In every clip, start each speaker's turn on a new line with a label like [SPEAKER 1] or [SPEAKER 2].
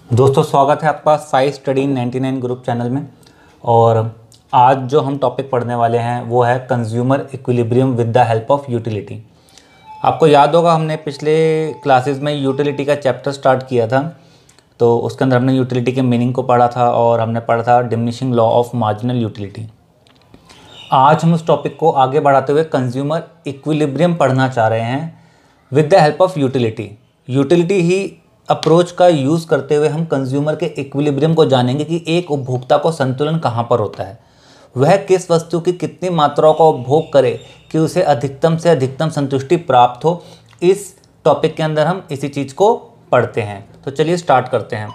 [SPEAKER 1] दोस्तों स्वागत है आपका साई स्टडी 99 ग्रुप चैनल में। और आज जो हम टॉपिक पढ़ने वाले हैं वो है consumer equilibrium with the help of utility. आपको याद होगा हमने पिछले क्लासेस में यूटिलिटी का चैप्टर स्टार्ट किया था, तो उसके अंदर हमने यूटिलिटी के मीनिंग को पढ़ा था और हमने पढ़ा था diminishing law of marginal utility. आज हम उस टॉपिक को आगे बढ़ाते हुए कंज्यूमर इक्विलिब्रियम पढ़ना चाह रहे हैं with the help of utility. Utility he approach का यूज़ करते हुए हम कंज्यूमर के इक्विलिब्रियम को जानेंगे कि एक उपभोक्ता को संतुलन कहाँ पर होता है, वह किस वस्तु की कितनी मात्राओं का उपभोग करे कि उसे अधिकतम से अधिकतम संतुष्टि प्राप्त हो। इस टॉपिक के अंदर हम इसी चीज़ को पढ़ते हैं। तो चलिए स्टार्ट करते हैं।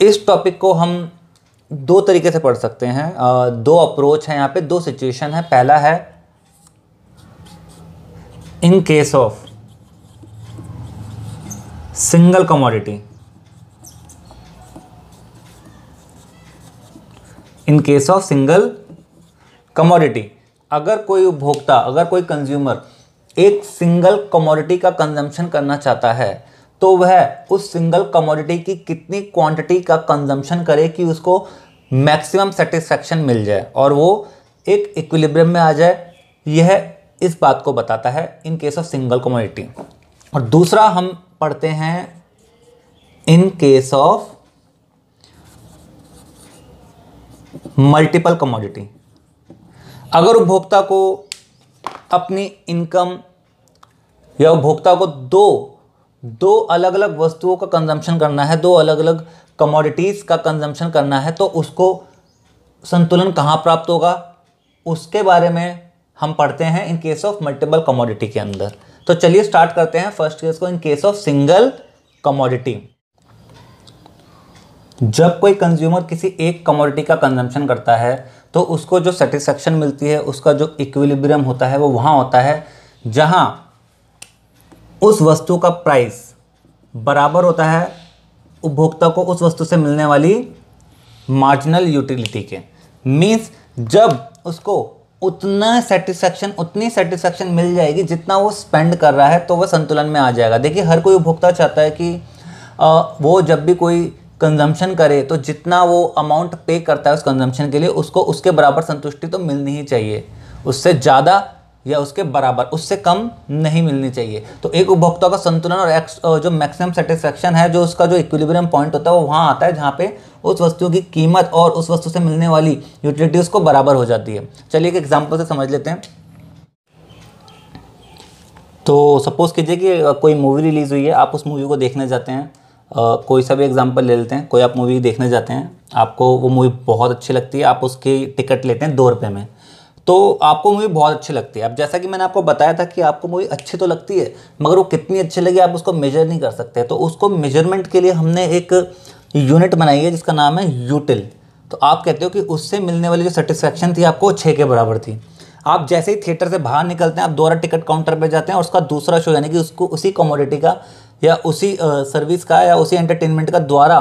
[SPEAKER 1] इस टॉपिक को हम दो तरीके से पढ़ सकते हैं, दो अप्रोच हैं यहाँ पे, दो सिचुएशन है। पहला है in case of single commodity. In case of single commodity, अगर कोई उपभोक्ता, अगर कोई कंज्यूमर एक सिंगल कमोडिटी का कंजम्पशन करना चाहता है तो वह उस सिंगल कमोडिटी की कितनी क्वांटिटी का कंजम्पशन करे कि उसको मैक्सिमम सेटिस्फैक्शन मिल जाए और वो एक इक्विलिब्रियम में आ जाए। यह इस बात को बताता है in case of single commodity. और दूसरा हम पढ़ते हैं in case of multiple commodity. अगर उपभोक्ता को अपनी इनकम या उपभोक्ता को दो अलग अलग वस्तुओं का कंजम्पशन करना है, दो अलग अलग कमोडिटीज का कंजम्पशन करना है, तो उसको संतुलन कहाँ प्राप्त होगा, उसके बारे में हम पढ़ते हैं in case of multiple commodity के अंदर। तो चलिए स्टार्ट करते हैं फर्स्ट केस को, in case of single commodity. जब कोई कंज्यूमर किसी एक कमोडिटी का कंजम्पशन करता है तो उसको जो सेटिस्फैक्शन मिलती है, उसका जो इक्विलिब्रियम होता है वो वहाँ होता है जहाँ उस वस्तु का प्राइस बराबर होता है उपभोक्ता को उस वस्तु से मिलने वाली मार्जिनल यूटिलिटी के। मीन्स जब उसको उतनी सेटिस्फैक्शन मिल जाएगी जितना वो स्पेंड कर रहा है तो वह संतुलन में आ जाएगा। देखिए, हर कोई उपभोक्ता चाहता है कि वो जब भी कोई कंजम्पशन करे तो जितना वो अमाउंट पे करता है उस कंजम्पशन के लिए, उसको उसके बराबर संतुष्टि तो मिलनी ही चाहिए, उससे ज़्यादा या उसके बराबर, उससे कम नहीं मिलनी चाहिए। तो एक उपभोक्ता का संतुलन और जो मैक्सिमम सेटिस्फैक्शन है, जो उसका जो इक्विलिब्रियम पॉइंट होता है वो वहाँ आता है जहाँ पे उस वस्तु की कीमत और उस वस्तु से मिलने वाली यूटिलिटी उसको बराबर हो जाती है। चलिए एक एग्जांपल से समझ लेते हैं। तो सपोज कीजिए कि कोई मूवी रिलीज़ हुई है, आप उस मूवी को देखने जाते हैं। कोई सा भी एग्जांपल ले लेते हैं। कोई आप मूवी देखने जाते हैं, आपको वो मूवी बहुत अच्छी लगती है, आप उसकी टिकट लेते हैं 2 रुपये में। तो आपको मूवी बहुत अच्छी लगती है। अब जैसा कि मैंने आपको बताया था कि आपको मूवी अच्छी तो लगती है, मगर वो कितनी अच्छी लगी आप उसको मेजर नहीं कर सकते। तो उसको मेजरमेंट के लिए हमने एक यूनिट बनाई है जिसका नाम है यूटिल। तो आप कहते हो कि उससे मिलने वाली जो सेटिस्फैक्शन थी आपको 6 के बराबर थी। आप जैसे ही थिएटर से बाहर निकलते हैं, आप दोबारा टिकट काउंटर पर जाते हैं और उसका दूसरा शो, यानी कि उसको उसी कमोडिटी का या उसी सर्विस का या उसी एंटरटेनमेंट का द्वारा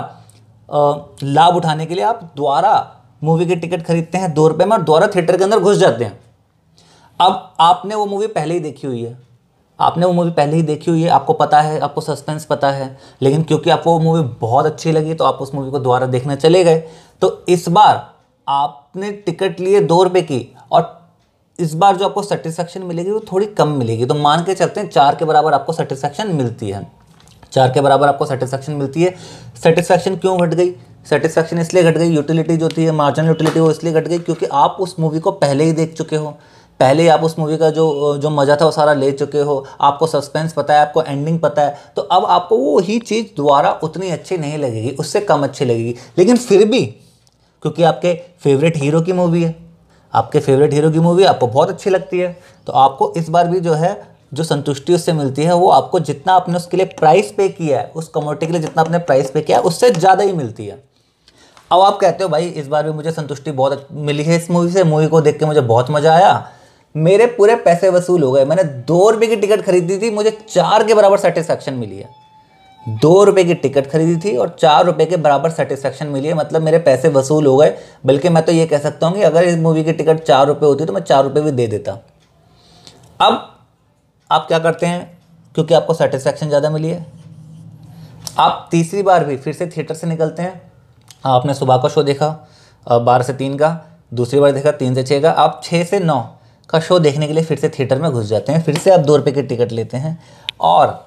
[SPEAKER 1] लाभ उठाने के लिए आप दोबारा मूवी की टिकट खरीदते हैं 2 रुपये में और दोबारा थिएटर के अंदर घुस जाते हैं। अब आपने वो मूवी पहले ही देखी हुई है, आपको पता है, आपको सस्पेंस पता है, लेकिन क्योंकि आपको वो मूवी बहुत अच्छी लगी तो आप उस मूवी को दोबारा देखने चले गए। तो इस बार आपने टिकट लिए 2 रुपये की और इस बार जो आपको सेटिस्फैक्शन मिलेगी वो थोड़ी कम मिलेगी। तो मान के चलते हैं 4 के बराबर आपको सेटिस्फैक्शन मिलती है। 4 के बराबर आपको सेटिस्फैक्शन मिलती है। सेटिस्फैक्शन क्यों घट गई? सेटिस्फैक्शन इसलिए घट गई, यूटिलिटी जो थी मार्जिनल यूटिलिटी वो इसलिए घट गई क्योंकि आप उस मूवी को पहले ही देख चुके हो, पहले ही आप उस मूवी का जो मज़ा था वो सारा ले चुके हो, आपको सस्पेंस पता है, आपको एंडिंग पता है। तो अब आपको वो ही चीज़ दोबारा उतनी अच्छी नहीं लगेगी, उससे कम अच्छी लगेगी। लेकिन फिर भी क्योंकि आपके फेवरेट हीरो की मूवी है, आपको बहुत अच्छी लगती है, तो आपको इस बार भी जो है जो संतुष्टि उससे मिलती है वो आपको जितना आपने उसके लिए प्राइस पे किया है, उस कमोडिटी के लिए जितना आपने प्राइस पे किया है उससे ज़्यादा ही मिलती है। अब आप कहते हो भाई इस बार भी मुझे संतुष्टि बहुत मिली है इस मूवी से, मूवी को देख के मुझे बहुत मज़ा आया, मेरे पूरे पैसे वसूल हो गए। मैंने 2 रुपये की टिकट खरीदी थी, मुझे 4 के बराबर सेटिस्फैक्शन मिली है। 2 रुपये की टिकट खरीदी थी और 4 रुपये के बराबर सेटिस्फैक्शन मिली है, मतलब मेरे पैसे वसूल हो गए। बल्कि मैं तो ये कह सकता हूँ कि अगर इस मूवी की टिकट 4 रुपये होती तो मैं 4 रुपये भी दे देता। अब आप क्या करते हैं, क्योंकि आपको सेटिस्फैक्शन ज़्यादा मिली है, आप तीसरी बार भी फिर से थिएटर से निकलते हैं, आपने सुबह का शो देखा 12 से 3 का, दूसरी बार देखा 3 से 6 का, आप 6 से 9 का शो देखने के लिए फिर से थिएटर में घुस जाते हैं, फिर से आप 2 रुपये की टिकट लेते हैं। और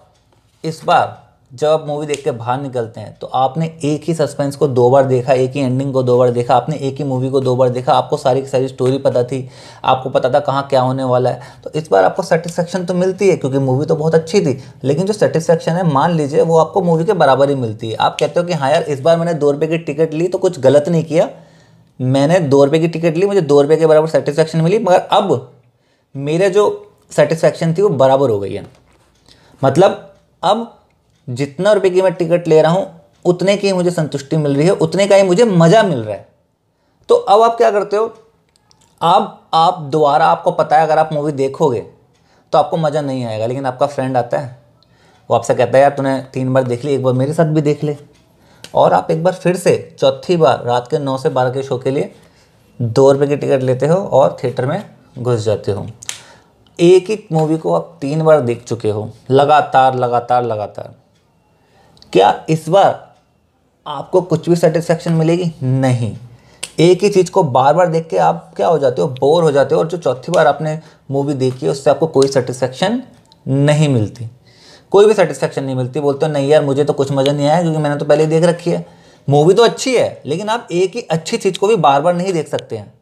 [SPEAKER 1] इस बार जब आप मूवी देख के बाहर निकलते हैं तो आपने एक ही सस्पेंस को 2 बार देखा, एक ही एंडिंग को 2 बार देखा, आपने एक ही मूवी को 2 बार देखा, आपको सारी की सारी स्टोरी पता थी, आपको पता था कहाँ क्या होने वाला है। तो इस बार आपको सेटिस्फेक्शन तो मिलती है क्योंकि मूवी तो बहुत अच्छी थी, लेकिन जो सेटिस्फेक्शन है मान लीजिए वो आपको मूवी के बराबर ही मिलती है। आप कहते हो कि हाँ यार इस बार मैंने 2 रुपये की टिकट ली तो कुछ गलत नहीं किया, मैंने 2 रुपये की टिकट ली, मुझे 2 रुपये के बराबर सेटिस्फेक्शन मिली, मगर अब मेरे जो सेटिस्फेक्शन थी वो बराबर हो गई है। मतलब अब जितना रुपए की मैं टिकट ले रहा हूं उतने की मुझे संतुष्टि मिल रही है, उतने का ही मुझे मज़ा मिल रहा है। तो अब आप क्या करते हो, आप दोबारा, आपको पता है अगर आप मूवी देखोगे तो आपको मज़ा नहीं आएगा, लेकिन आपका फ्रेंड आता है, वो आपसे कहता है यार तूने 3 बार देख ली, एक बार मेरे साथ भी देख ले, और आप एक बार फिर से चौथी बार रात के 9 से 12 के शो के लिए 2 रुपये की टिकट लेते हो और थिएटर में घुस जाते हो। एक ही मूवी को आप 3 बार देख चुके हो, लगातार। क्या इस बार आपको कुछ भी सेटिस्फेक्शन मिलेगी? नहीं। एक ही चीज़ को बार बार देख के आप क्या हो जाते हो, बोर हो जाते हो, और जो चौथी बार आपने मूवी देखी है उससे आपको कोई सेटिस्फेक्शन नहीं मिलती, कोई भी सेटिस्फेक्शन नहीं मिलती। बोलते हो नहीं यार मुझे तो कुछ मज़ा नहीं आया क्योंकि मैंने तो पहले ही देख रखी है। मूवी तो अच्छी है लेकिन आप एक ही अच्छी चीज़ को भी बार बार नहीं देख सकते हैं,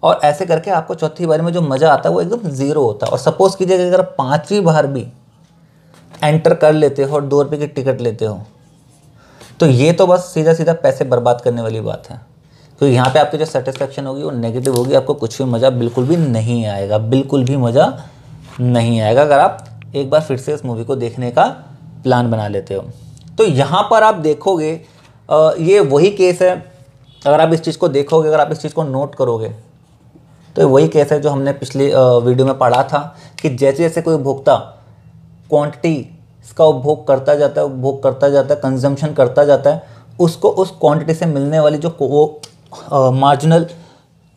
[SPEAKER 1] और ऐसे करके आपको चौथी बार में जो मज़ा आता है वो एकदम ज़ीरो होता है। और सपोज़ कीजिए अगर 5वीं बार भी एंटर कर लेते हो और 2 रुपये की टिकट लेते हो तो ये तो बस सीधा पैसे बर्बाद करने वाली बात है, क्योंकि यहाँ पे आपकी जो सेटिस्फेक्शन होगी वो नेगेटिव होगी, आपको कुछ भी मज़ा बिल्कुल भी नहीं आएगा, बिल्कुल भी मज़ा नहीं आएगा अगर आप एक बार फिर से इस मूवी को देखने का प्लान बना लेते हो। तो यहाँ पर आप देखोगे ये वही केस है, अगर आप इस चीज़ को देखोगे, अगर आप इस चीज़ को नोट करोगे तो वही केस है जो हमने पिछले वीडियो में पढ़ा था कि जैसे जैसे कोई उपभोक्ता क्वांटिटी इसका उपभोग करता जाता है, कंजम्पशन करता जाता है, उसको उस क्वांटिटी से मिलने वाली जो वो मार्जिनल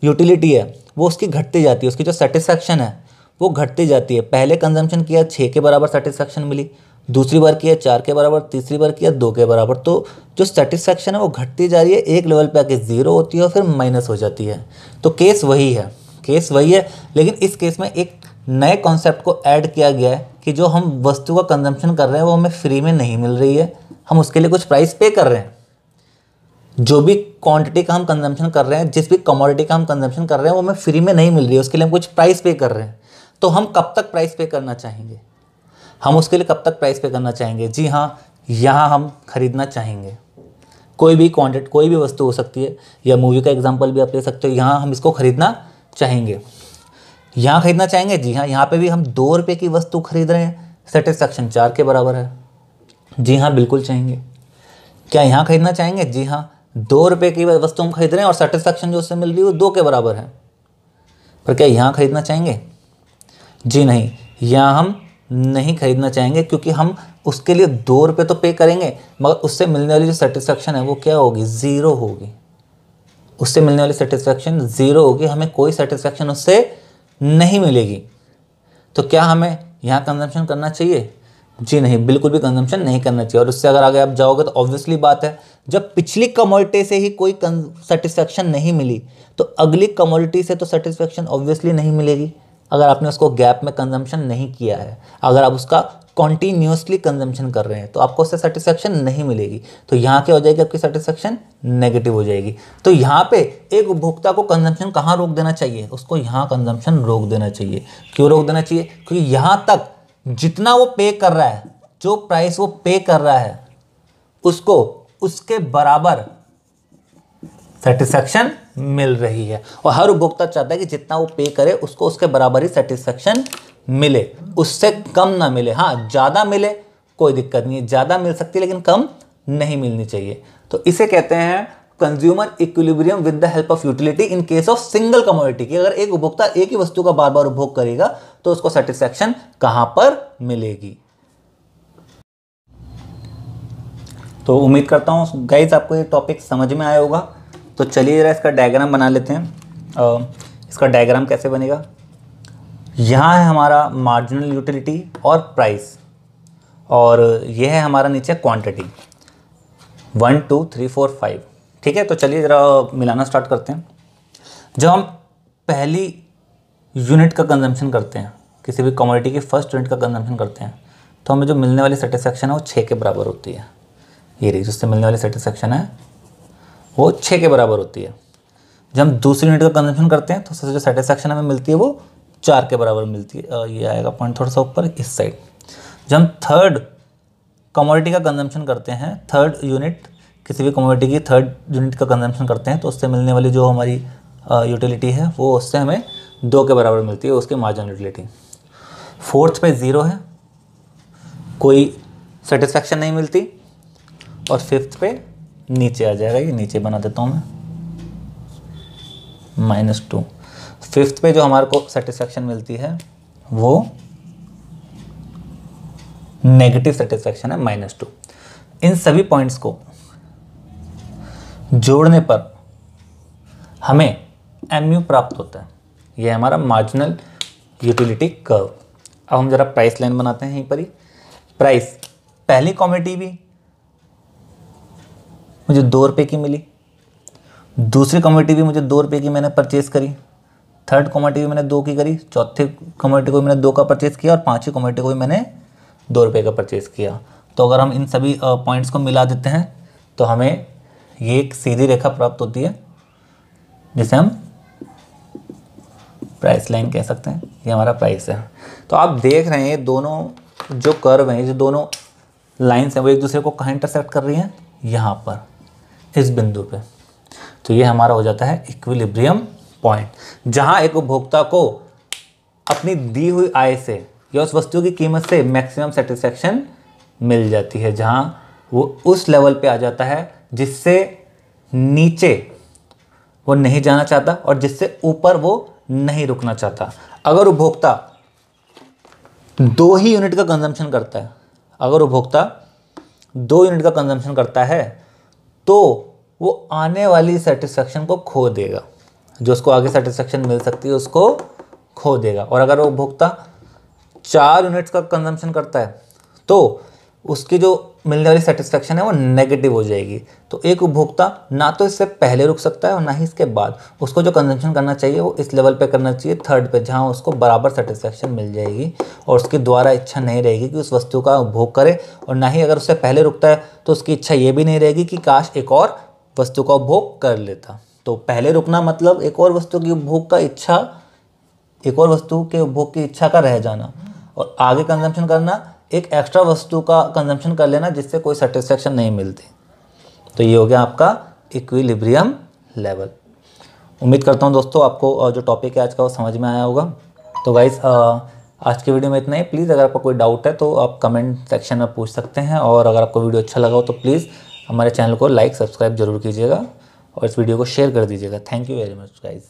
[SPEAKER 1] यूटिलिटी है वो उसकी घटती जाती है, उसकी जो सेटिस्फेक्शन है वो घटती जाती है। पहले कंजम्पशन किया 6 के बराबर सेटिस्फेक्शन मिली, दूसरी बार किया 4 के बराबर, तीसरी बार किया 2 के बराबर, तो जो सेटिस्फेक्शन है वो घटती जा रही है, एक लेवल पे आके 0 होती है और फिर माइनस हो जाती है। तो केस वही है, लेकिन इस केस में एक नए कॉन्सेप्ट को ऐड किया गया है कि जो हम वस्तु का कंजम्पशन कर रहे हैं वो हमें फ्री में नहीं मिल रही है, हम उसके लिए कुछ प्राइस पे कर रहे हैं। जो भी क्वांटिटी का हम कंजम्पशन कर रहे हैं, जिस भी कमोडिटी का हम कंजम्पशन कर रहे हैं वो हमें फ्री में नहीं मिल रही है, उसके लिए हम कुछ प्राइस पे कर रहे हैं। तो हम कब तक प्राइस पे करना चाहेंगे, हम उसके लिए कब तक प्राइस पे करना चाहेंगे? जी हाँ, यहाँ हम खरीदना चाहेंगे। कोई भी क्वांटिटी, कोई भी वस्तु हो सकती है, या मूवी का एग्जांपल भी आप ले सकते हो। यहाँ हम इसको खरीदना चाहेंगे, यहाँ खरीदना चाहेंगे। जी हाँ, यहाँ पे भी हम 2 रुपये की वस्तु खरीद रहे हैं, सेटिस्फेक्शन 4 के बराबर है। जी हाँ, बिल्कुल चाहेंगे। क्या यहाँ खरीदना चाहेंगे? जी हाँ, 2 रुपये की वस्तु हम खरीद रहे हैं और सेटिस्फेक्शन जो उससे मिल रही है वो 2 के बराबर है। पर क्या यहाँ खरीदना चाहेंगे? जी नहीं, यहाँ हम नहीं खरीदना चाहेंगे, क्योंकि हम उसके लिए 2 रुपये तो पे करेंगे मगर उससे मिलने वाली जो सेटिस्फेक्शन है वो क्या होगी? 0 होगी। उससे मिलने वाली सेटिस्फेक्शन 0 होगी, हमें कोई सेटिस्फेक्शन उससे नहीं मिलेगी। तो क्या हमें यहाँ कंजम्पशन करना चाहिए? जी नहीं, बिल्कुल भी कंजम्पशन नहीं करना चाहिए। और उससे अगर आगे आप जाओगे तो ऑब्वियसली बात है, जब पिछली कमोडिटी से ही कोई सेटिस्फेक्शन नहीं मिली तो अगली कमोडिटी से तो सेटिस्फेक्शन ऑब्वियसली नहीं मिलेगी। अगर आपने उसको गैप में कंजम्पशन नहीं किया है, अगर आप उसका कॉन्टीन्यूसली कंजम्पशन कर रहे हैं तो आपको उससे सेटिस्फेक्शन नहीं मिलेगी। तो यहाँ क्या हो जाएगी? आपकी सेटिस्फेक्शन नेगेटिव हो जाएगी। तो यहाँ पे एक उपभोक्ता को कंजम्पशन कहाँ रोक देना चाहिए? उसको यहाँ कंजम्पशन रोक देना चाहिए। क्यों रोक देना चाहिए? क्योंकि यहाँ तक जितना वो पे कर रहा है, जो प्राइस वो पे कर रहा है, उसको उसके बराबर सेटिस्फेक्शन मिल रही है। और हर उपभोक्ता चाहता है कि जितना वो पे करे उसको उसके बराबर ही सेटिस्फेक्शन मिले, उससे कम ना मिले। हाँ, ज़्यादा मिले कोई दिक्कत नहीं है, ज़्यादा मिल सकती है लेकिन कम नहीं मिलनी चाहिए। तो इसे कहते हैं consumer equilibrium with the help of utility in case of single commodity. कि अगर एक उपभोक्ता एक ही वस्तु का बार बार उपभोग करेगा तो उसको सेटिस्फेक्शन कहां पर मिलेगी। तो उम्मीद करता हूं गाइज आपको ये टॉपिक समझ में आया होगा। तो चलिए जरा इसका डायग्राम बना लेते हैं। इसका डायग्राम कैसे बनेगा? यहाँ है हमारा मार्जिनल यूटिलिटी और प्राइस, और यह है हमारा नीचे क्वांटिटी। 1 2 3 4 5। ठीक है, तो चलिए ज़रा मिलाना स्टार्ट करते हैं। जब हम पहली यूनिट का कंजम्पशन करते हैं, किसी भी कमोडिटी की फर्स्ट यूनिट का कंजम्पशन करते हैं, तो हमें जो मिलने वाली सेटिस्फेक्शन है वो 6 के बराबर होती है। ये रही, जिससे मिलने वाली सेटिस्फेक्शन है वो 6 के बराबर होती है। जब हम दूसरी यूनिट का कंजम्पशन करते हैं तो उससे जो सेटिस्फेक्शन हमें मिलती है वो 4 के बराबर मिलती है। ये आएगा पॉइंट थोड़ा सा ऊपर इस साइड। जब हम थर्ड कमोडिटी का कंजम्पशन करते हैं, थर्ड यूनिट किसी भी कमोडिटी की थर्ड यूनिट का कंजम्पशन करते हैं, तो उससे मिलने वाली जो हमारी यूटिलिटी है वो उससे हमें 2 के बराबर मिलती है, उसकी मार्जिनल यूटिलिटी। फोर्थ पे 0 है, कोई सेटिस्फेक्शन नहीं मिलती। और फिफ्थ पे नीचे आ जाएगा, ये नीचे बना देता हूँ मैं, -2। फिफ्थ पे जो हमारे को सेटिस्फेक्शन मिलती है वो नेगेटिव सेटिस्फेक्शन है, -2। इन सभी पॉइंट्स को जोड़ने पर हमें MU प्राप्त होता है। ये हमारा मार्जिनल यूटिलिटी कर्व। अब हम जरा प्राइस लाइन बनाते हैं यहीं पर ही। प्राइस, पहली कमोडिटी भी मुझे 2 रुपये की मिली, दूसरी कमोडिटी भी मुझे 2 रुपये की मैंने परचेज़ करी, थर्ड कमोडिटी भी मैंने 2 की करी, चौथी कमोडिटी को भी मैंने 2 का परचेज़ किया और पांचवी कमोडिटी को भी मैंने 2 रुपये का परचेज़ किया। तो अगर हम इन सभी पॉइंट्स को मिला देते हैं तो हमें ये एक सीधी रेखा प्राप्त होती है, जिसे हम प्राइस लाइन कह सकते हैं। ये हमारा प्राइस है। तो आप देख रहे हैं ये दोनों जो कर्व हैं, जो दोनों लाइन्स हैं, वो एक दूसरे को कहाँ इंटरसेक्ट कर रही हैं, यहाँ पर इस बिंदु पे। तो ये हमारा हो जाता है इक्विलिब्रियम पॉइंट, जहाँ एक उपभोक्ता को अपनी दी हुई आय से या उस वस्तु की कीमत से मैक्सिमम सेटिस्फेक्शन मिल जाती है, जहाँ वो उस लेवल पे आ जाता है जिससे नीचे वो नहीं जाना चाहता और जिससे ऊपर वो नहीं रुकना चाहता। अगर उपभोक्ता 2 ही यूनिट का कंजम्पशन करता है, अगर उपभोक्ता 2 यूनिट का कंजम्पशन करता है तो वो आने वाली सेटिस्फेक्शन को खो देगा, जो उसको आगे सेटिस्फेक्शन मिल सकती है उसको खो देगा। और अगर वो उपभोक्ता 4 यूनिट्स का कंजम्पशन करता है तो उसकी जो मिलने वाली सेटिस्फेक्शन है वो नेगेटिव हो जाएगी। तो एक उपभोक्ता ना तो इससे पहले रुक सकता है और ना ही इसके बाद। उसको जो कंजम्पशन करना चाहिए वो इस लेवल पे करना चाहिए, थर्ड पे, जहाँ उसको बराबर सेटिस्फेक्शन मिल जाएगी और उसके द्वारा इच्छा नहीं रहेगी कि उस वस्तु का उपभोग करे। और ना ही अगर उससे पहले रुकता है तो उसकी इच्छा ये भी नहीं रहेगी कि काश एक और वस्तु का उपभोग कर लेता। तो पहले रुकना मतलब एक और वस्तु की उपभोग का इच्छा, एक और वस्तु के उपभोग की इच्छा का रह जाना, और आगे कंजम्पशन करना एक एक्स्ट्रा वस्तु का कंजम्पशन कर लेना जिससे कोई सेटिस्फेक्शन नहीं मिलती। तो ये हो गया आपका इक्विलिब्रियम लेवल। उम्मीद करता हूँ दोस्तों आपको जो टॉपिक है आज का वो समझ में आया होगा। तो गाइस आज की वीडियो में इतना ही। प्लीज़ अगर आपको कोई डाउट है तो आप कमेंट सेक्शन में पूछ सकते हैं, और अगर आपको वीडियो अच्छा लगा हो तो प्लीज़ हमारे चैनल को लाइक सब्सक्राइब जरूर कीजिएगा और इस वीडियो को शेयर कर दीजिएगा। Thank you very much guys.